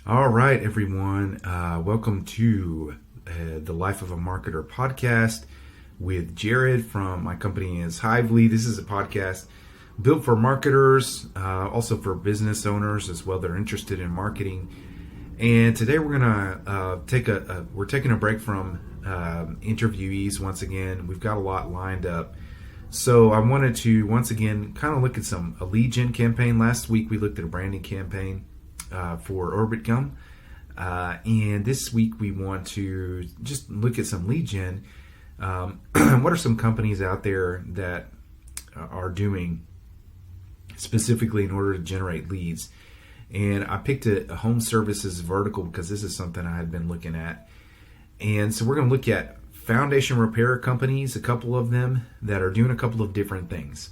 All right, everyone. Welcome to the Life of a Marketer podcast with Jared from my company is Hively. This is a podcast built for marketers, also for business owners as well that are interested in marketing. And today we're gonna we're taking a break from interviewees once again. We've got a lot lined up. So I wanted to once again kind of look at a lead gen campaign. Last week we looked at a branding campaign for Orbit Gum. And this week we want to just look at some lead gen. What are some companies out there that are doing specifically in order to generate leads? And I picked a home services vertical because this is something I had been looking at. And so we're going to look at foundation repair companies, a couple of them that are doing a couple of different things.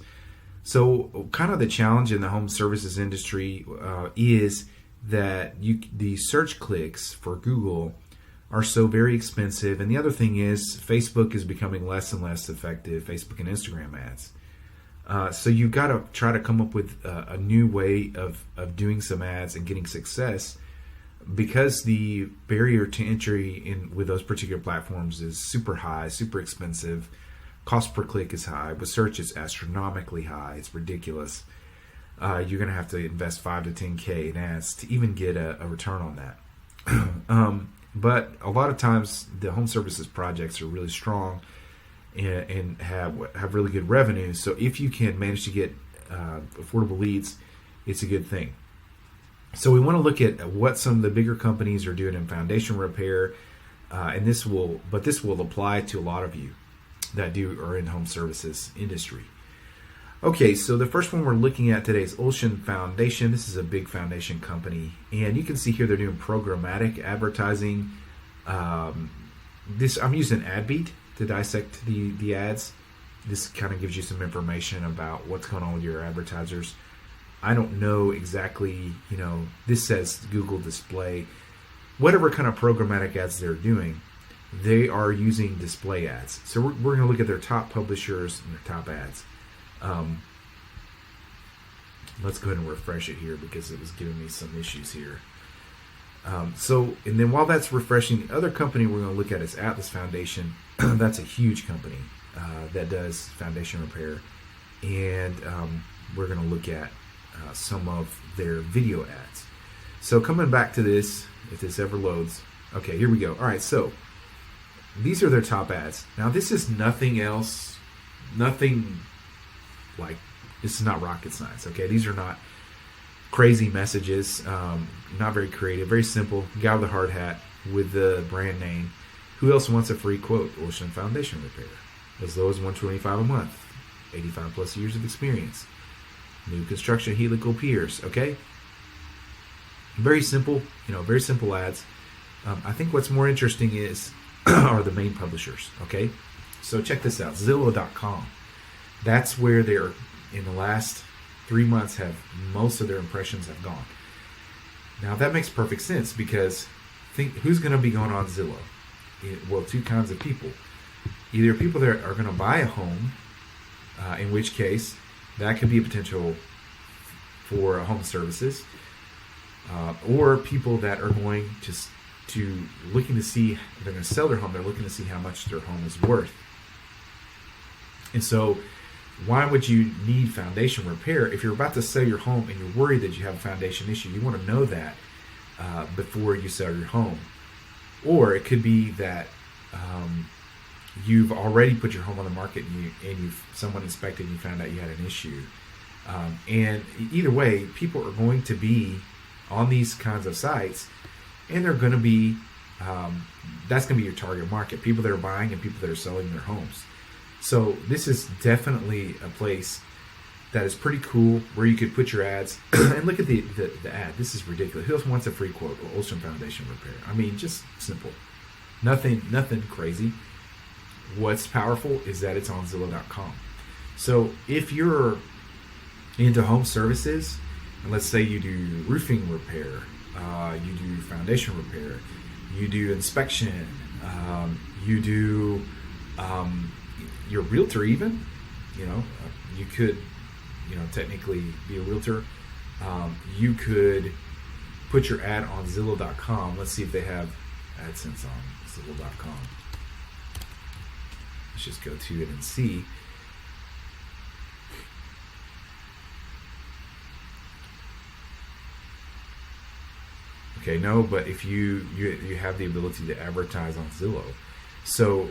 So kind of the challenge in the home services industry is that the search clicks for Google are so very expensive. And the other thing is Facebook is becoming less and less effective, Facebook and Instagram ads. So you've got to try to come up with a new way of doing some ads and getting success, because the barrier to entry with those particular platforms is super high, super expensive. Cost per click is high. With search, it's astronomically high. It's ridiculous. You're going to have to invest 5 to 10K in ads to even get a return on that. But a lot of times the home services projects are really strong and have really good revenue. So if you can manage to get affordable leads, it's a good thing. So we want to look at what some of the bigger companies are doing in foundation repair, and this will apply to a lot of you that are in home services industry. Okay, so the first one we're looking at today is Ocean Foundation. This is a big foundation company, and you can see here they're doing programmatic advertising. I'm using AdBeat to dissect the ads. This kind of gives you some information about what's going on with your advertisers. I don't know exactly, this says Google Display. Whatever kind of programmatic ads they're doing, they are using display ads. So we're going to look at their top publishers and their top ads. Let's go ahead and refresh it here because it was giving me some issues here. And then while that's refreshing, the other company we're going to look at is Atlas Foundation. That's a huge company that does foundation repair. And we're going to look at some of their video ads. So coming back to this, if this ever loads. Okay, here we go. All right, so these are their top ads. Now this is nothing else, this is not rocket science, okay? These are not crazy messages, not very creative, very simple. Guy with a hard hat with the brand name. Who else wants a free quote? Ocean Foundation Repair. As low as $125 a month, 85 plus years of experience. New construction helical piers, okay? Very simple, very simple ads. I think what's more interesting are the main publishers, okay? So check this out, Zillow.com. That's where they're, in the last 3 months, most of their impressions have gone. Now that makes perfect sense, because think who's going to be going on Zillow? Well, two kinds of people. Either people that are going to buy a home, in which case that could be a potential for home services, or people that are going to looking to see, they're going to sell their home, they're looking to see how much their home is worth. And so why would you need foundation repair? If you're about to sell your home and you're worried that you have a foundation issue, you want to know that before you sell your home. Or it could be that you've already put your home on the market and someone inspected and you found out you had an issue. And either way, people are going to be on these kinds of sites, and they're going to be that's going to be your target market, people that are buying and people that are selling their homes. So this is definitely a place that is pretty cool where you could put your ads. And look at the ad. This is ridiculous. Who else wants a free quote? Ocean Foundation Repair. I mean, just simple. Nothing crazy. What's powerful is that it's on Zillow.com. So if you're into home services, and let's say you do roofing repair, you do foundation repair, you do inspection, you do you're a realtor even, you could technically be a realtor. You could put your ad on Zillow.com. Let's see if they have AdSense on Zillow.com. Let's just go to it and see. Okay, no, but if you have the ability to advertise on Zillow. So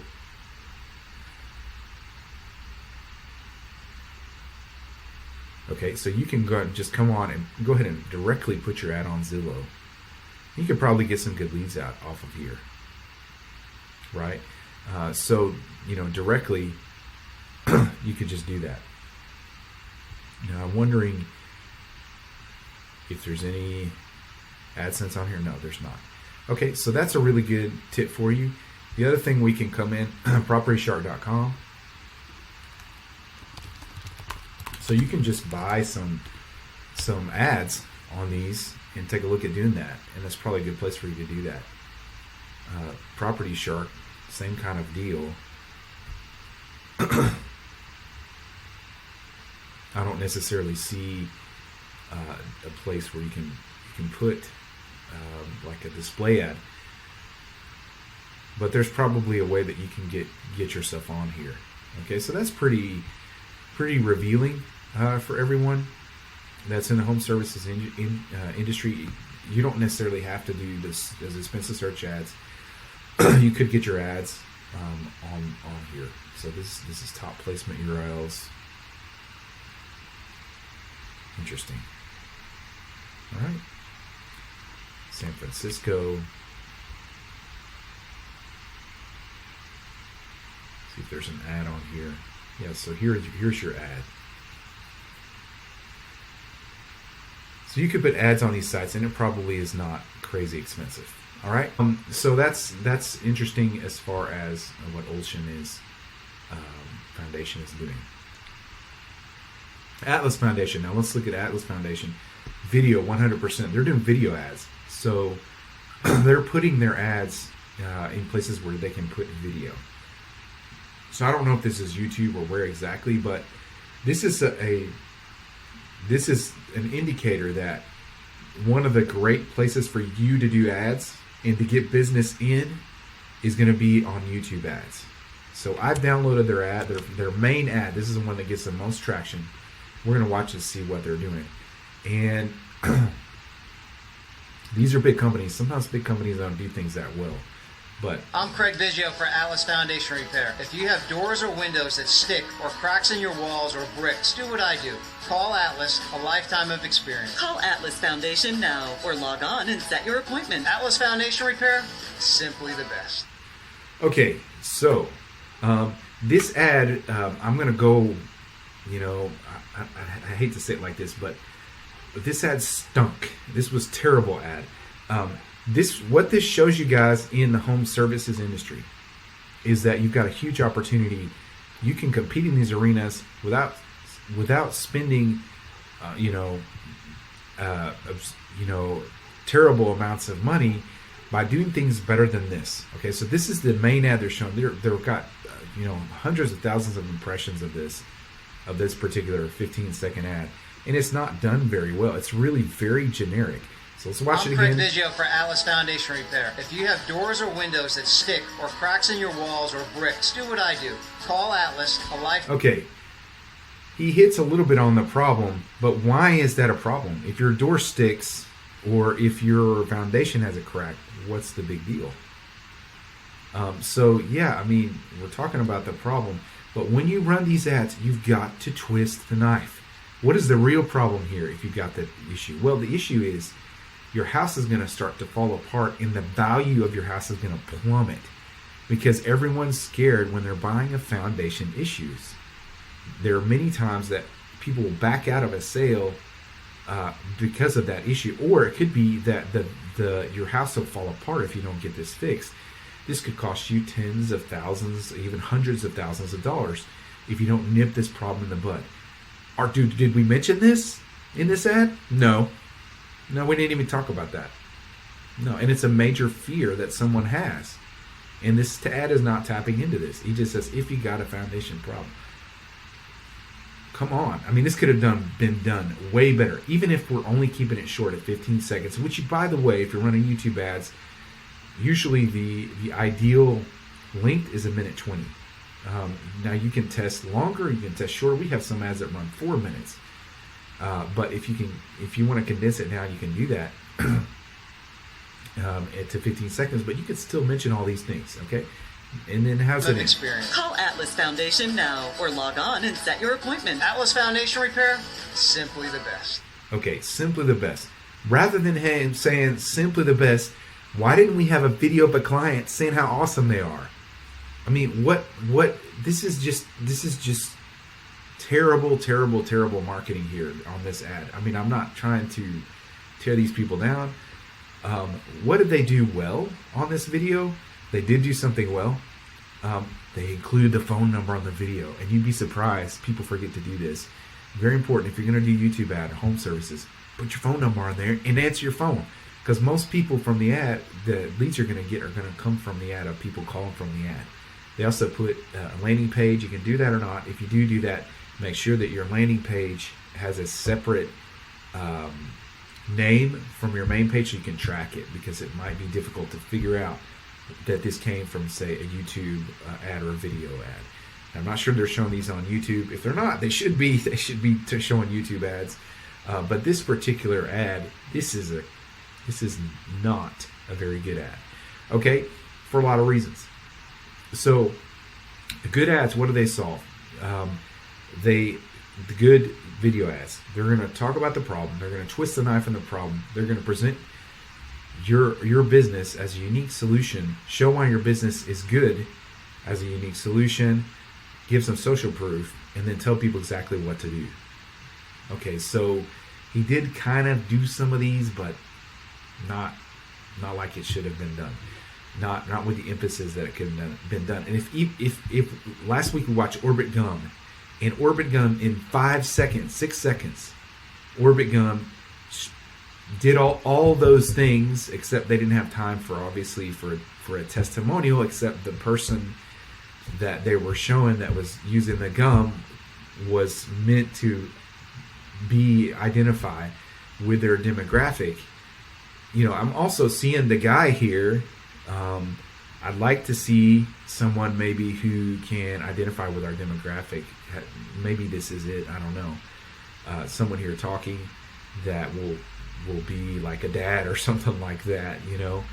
okay, so you can just come on and go ahead and directly put your ad on Zillow. You could probably get some good leads out off of here, right? So, directly, you could just do that. Now, I'm wondering if there's any AdSense on here. No, there's not. Okay, so that's a really good tip for you. The other thing we can come in, propertyshark.com. So you can just buy some ads on these and take a look at doing that. And that's probably a good place for you to do that. Property Shark, same kind of deal. I don't necessarily see a place where you can put like a display ad, but there's probably a way that you can get yourself on here. Okay, so that's pretty revealing for everyone that's in the home services industry. You don't necessarily have to do this as expensive search ads. You could get your ads on here. So this is top placement URLs. Interesting. All right. San Francisco. See if there's an ad on here. Yeah, so here's your ad. So you could put ads on these sites, and it probably is not crazy expensive. All right. So that's interesting as far as what Ocean is Foundation is doing. Atlas Foundation. Now let's look at Atlas Foundation. Video 100%. They're doing video ads. So they're putting their ads in places where they can put video. So I don't know if this is YouTube or where exactly, but this is an indicator that one of the great places for you to do ads and to get business in is going to be on YouTube ads. So I've downloaded their ad, their main ad. This is the one that gets the most traction. We're going to watch and see what they're doing. And these are big companies. Sometimes big companies don't do things that well. But I'm Craig Biggio for Atlas Foundation Repair. If you have doors or windows that stick or cracks in your walls or bricks, do what I do. Call Atlas, a lifetime of experience. Call Atlas Foundation now or log on and set your appointment. Atlas Foundation Repair, simply the best. Okay, so this ad, I'm going to go, I hate to say it like this, but this ad stunk. This was terrible ad. What this shows you guys in the home services industry is that you've got a huge opportunity. You can compete in these arenas without spending, terrible amounts of money by doing things better than this. Okay, so this is the main ad they're showing. They've got hundreds of thousands of impressions of this particular 15-second ad, and it's not done very well. It's really very generic. So let's watch it again. I'm Craig Biggio for Atlas Foundation Repair. If you have doors or windows that stick or cracks in your walls or bricks, do what I do. Call Atlas, a life... Okay. He hits a little bit on the problem, but why is that a problem? If your door sticks or if your foundation has a crack, what's the big deal? We're talking about the problem, but when you run these ads, you've got to twist the knife. What is the real problem here if you've got the issue? Well, the issue is your house is going to start to fall apart and the value of your house is going to plummet because everyone's scared when they're buying a foundation issues. There are many times that people will back out of a sale because of that issue, or it could be that your house will fall apart if you don't get this fixed. This could cost you tens of thousands, even hundreds of thousands of dollars if you don't nip this problem in the bud. Did we mention this in this ad? No, we didn't even talk about that. No, and it's a major fear that someone has. And this ad is not tapping into this. He just says, if you got a foundation problem, come on. I mean, this could have been done way better, even if we're only keeping it short at 15 seconds, which, by the way, if you're running YouTube ads, usually the ideal length is 1:20. Now you can test longer, you can test shorter. We have some ads that run 4 minutes. But if you want to condense it now, you can do that to 15 seconds, but you can still mention all these things, okay? And then how's it experience? Call Atlas Foundation now or log on and set your appointment. Atlas Foundation Repair, simply the best. Okay, simply the best. Rather than him saying simply the best, why didn't we have a video of a client saying how awesome they are? I mean, what this is just terrible marketing here on this ad. I mean, I'm not trying to tear these people down. What did they do well on this video? They did do something well. They included the phone number on the video, and you'd be surprised people forget to do this. Very important. If you're going to do YouTube ad or home services, put your phone number on there and answer your phone, because most people from the ad, the leads you're going to get are going to come from the ad of people calling from the ad. They also put a landing page. You can do that or not. If you do that, make sure that your landing page has a separate name from your main page so you can track it, because it might be difficult to figure out that this came from, say, a YouTube ad or a video ad. I'm not sure they're showing these on YouTube. If they're not, they should be. They should be showing YouTube ads. But this particular ad, this is not a very good ad. Okay, for a lot of reasons. So the good ads, what do they solve? The good video ads, they're going to talk about the problem. They're going to twist the knife in the problem. They're going to present your business as a unique solution, show why your business is good as a unique solution, give some social proof, and then tell people exactly what to do. Okay, so he did kind of do some of these, but not like it should have been done. Not with the emphasis that it could have been done. And if last week we watched Orbit Gum, and Orbit Gum in 5 seconds, 6 seconds, Orbit Gum did all those things, except they didn't have time for a testimonial, except the person that they were showing that was using the gum was meant to be identified with their demographic. You know, I'm also seeing the guy here. I'd like to see someone maybe who can identify with our demographic. Maybe this is it. I don't know. Someone here talking that will be like a dad or something like that. You know,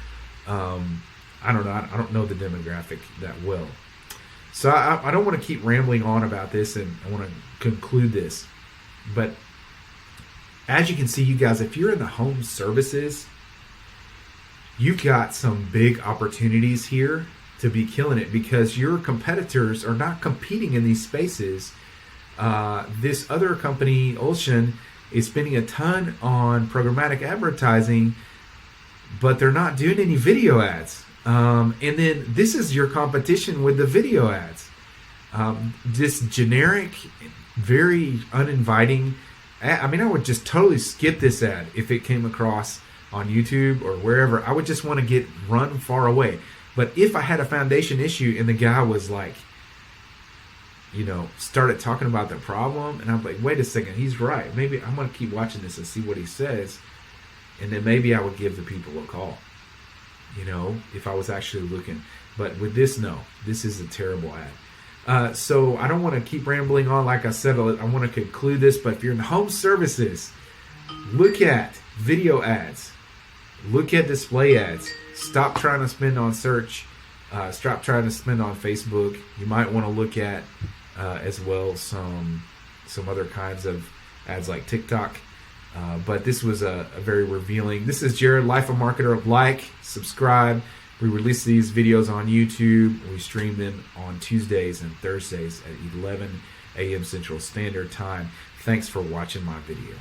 I don't know. I don't know the demographic that well. So I don't want to keep rambling on about this, and I want to conclude this. But as you can see, you guys, if you're in the home services, you've got some big opportunities here to be killing it, because your competitors are not competing in these spaces. This other company, Ocean, is spending a ton on programmatic advertising, but they're not doing any video ads. And then this is your competition with the video ads. This generic, very uninviting ad. I mean, I would just totally skip this ad if it came across on YouTube or wherever. I would just want to run far away. But if I had a foundation issue and the guy was like, you know, started talking about the problem, and I'm like, wait a second, he's right. Maybe I'm going to keep watching this and see what he says. And then maybe I would give the people a call, you know, if I was actually looking. But with this, no, this is a terrible ad. So I don't want to keep rambling on. Like I said, I want to conclude this. But if you're in the home services, look at video ads. Look at display ads. Stop trying to spend on search. Stop trying to spend on Facebook. You might want to look at as well some other kinds of ads like TikTok. But this was a very revealing. This is Jared, Life of Marketer. Like, subscribe. We release these videos on YouTube. We stream them on Tuesdays and Thursdays at 11 a.m. Central Standard Time. Thanks for watching my video.